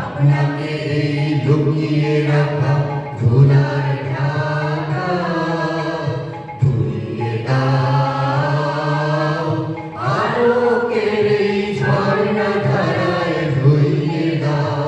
আপনাকে লুকিয়ে রাখা ধুলার ঢাকা ধুইয়ে দাও, আলোকের এই ঝর্ণা ধারায় ধুইয়ে দাও।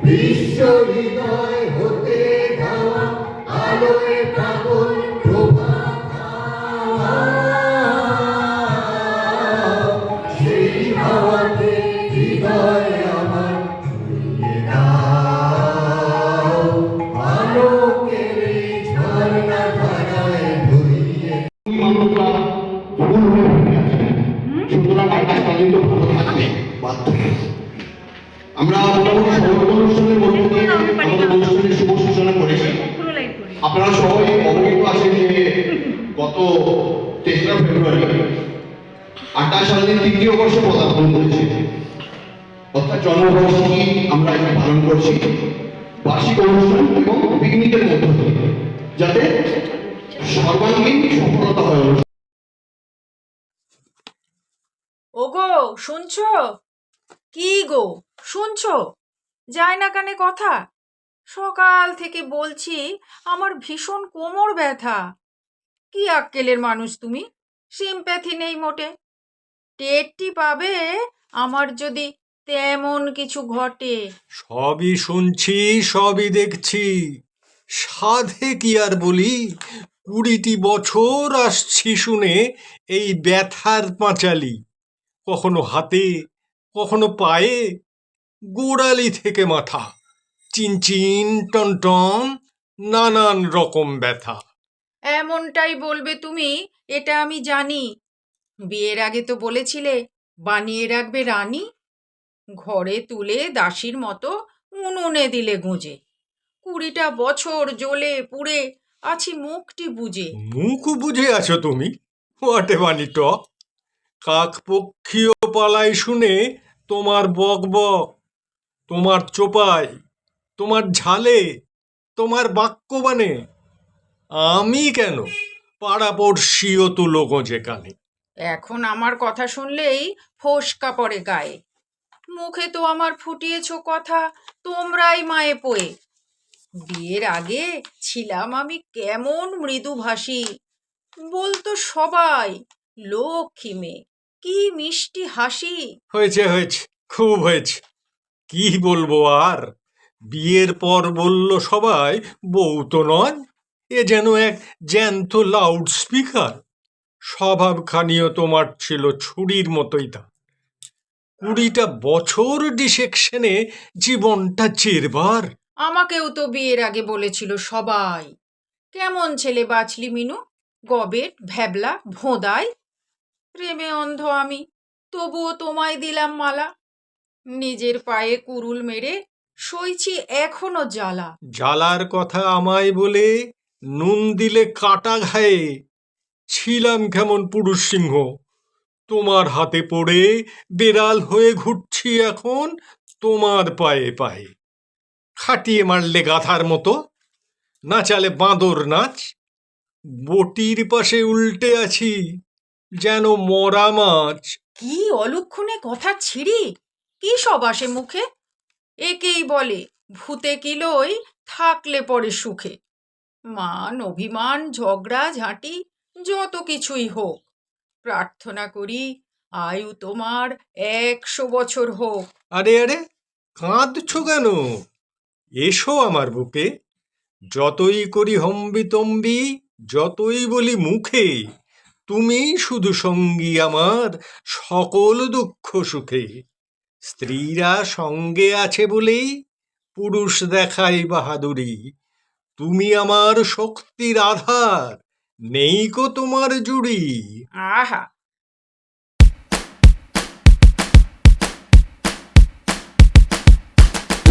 বিশ্ব হৃদয় হতে ধাওয়া আলোয় পাগল প্রভা সেই হাওয়াতে হৃদয় আমার ছুঁয়ে দাও, আলোকের এই ঝর্ণা ধারায় ধুইয়ে। সুতরাং আকাশ পালিত ভালো থাকবে বাধ্য। আমরা মোটামুটি অনুষ্ঠানের মধ্যে দিয়ে আমাদের অনুষ্ঠানের শুভ সূচনা করেছি। আপনারা সবাই অবগত আছেন যে গত 3রা ফেব্রুয়ারি আড্ডা সারাদিন 3য় বর্ষে পদার্পণ করেছে, অর্থাৎ জন্মবার্ষিকী আমরা এখানে পালন করছি বার্ষিক অনুষ্ঠান এবং পিকনিকের মধ্য দিয়ে, যাতে সর্বাঙ্গীন সফলতা হয়। ওগো শুনছো? কি গো শুনছো? যায় না কানে কথা? সকাল থেকে বলছি আমার ভীষণ কোমর ব্যথা। কি আক্কেলের মানুষ তুমি, সিম্প্যাথি নেই মোটে। টেরটি পাবে আমার যদি তেমন কিছু ঘটে। সবই শুনছি, সবই দেখছি, সাধে কি আর বলি। 20টি বছর আসছি শুনে এই ব্যথার পাঁচালি, কখনো হাতে কখনো পায়ে, গোড়ালি থেকে মাথা, চিনচিন টনটন, নানান রকম ব্যথা। এমনটাই বলবে তুমি, এটা আমি জানি। বিয়ের আগে তো বলেছিলে বানিয়ে রাখবে রানী, ঘরে তুলে দাসীর মতো উনুনে দিলে গুঁজে। 20টা বছর জ্বলে পুড়ে আছি মুখটি বুঝে। মুখ বুঝে আছো তুমি? হোয়াটে বানি টক। কাক পক্ষীয় পালাই শুনে তোমার বক বক, তোমার চোপায়, তোমার ঝালে, তোমার বাক্যবাণে আমি কেন পাড়াপড়শিও তুলো গোঁজে কানে। এখন আমার কথা শুনলেই ফোসকা পড়ে গায়ে। মুখে তো আমার ফুটিয়েছো কথা তোমরাই মায়ে পোয়ে। বিয়ের আগে ছিলাম আমি কেমন মৃদুভাষী, বলতো সবাই লক্ষ্মী মেয়ে, কি মিষ্টি হাসি। হয়েছে হয়েছে, খুব হয়েছে। কি বলবো আর? বিয়ের পর বলল সবাই বউ তো নয়, এ যেন এক জ্যান্ত লাউড স্পিকার। স্বভাবখানিও তোমার ছিল ছুরির মতোই তা। 20টা বছর ডিসেকশনে জীবনটা চেরবার। আমাকেও তো বিয়ের আগে বলেছিল সবাই, কেমন ছেলে বাছলি মিনু, গবেট ভ্যাবলা ভোঁদাই। প্রেমে অন্ধ আমি, তবুও তোমায় দিলাম মালা। নিজের পায়ে কুরুল মেরে সইছি এখনো জ্বালা। জ্বালার কথা আমায় বলে নুন দিলে কাটা ঘায়ে। ছিলাম কেমন পুরুষ সিংহ, তোমার হাতে পড়ে বেড়াল হয়ে ঘুরছি এখন তোমার পায়ে পায়ে। খাটিয়ে মারলে গাধার মতো, নাচালে বাঁদর নাচ। বটির পাশে উল্টে আছি যেন মরা মাছ। কি অলক্ষণে কথা ছিঁড়ি, কি সব আসে মুখে। একেই বলে ভূতে কিলোই থাকলে পরে সুখে। মান অভিমান ঝগড়া ঝাঁটি যত কিছুই হোক, প্রার্থনা করি আয়ু তোমার 100 বছর হোক। আরে আরে, কাঁদছো কেন? এসো আমার বুকে। যতই করি হম্বিতম্বি, যতই বলি মুখে, তুমি শুধু সঙ্গী আমার সকল দুঃখ সুখে। স্ত্রীরা সঙ্গে আছে বলেই পুরুষ দেখায় বাহাদুরি। তুমি আমার শক্তির আধার, নেই কো তোমার জুড়ি। আহা,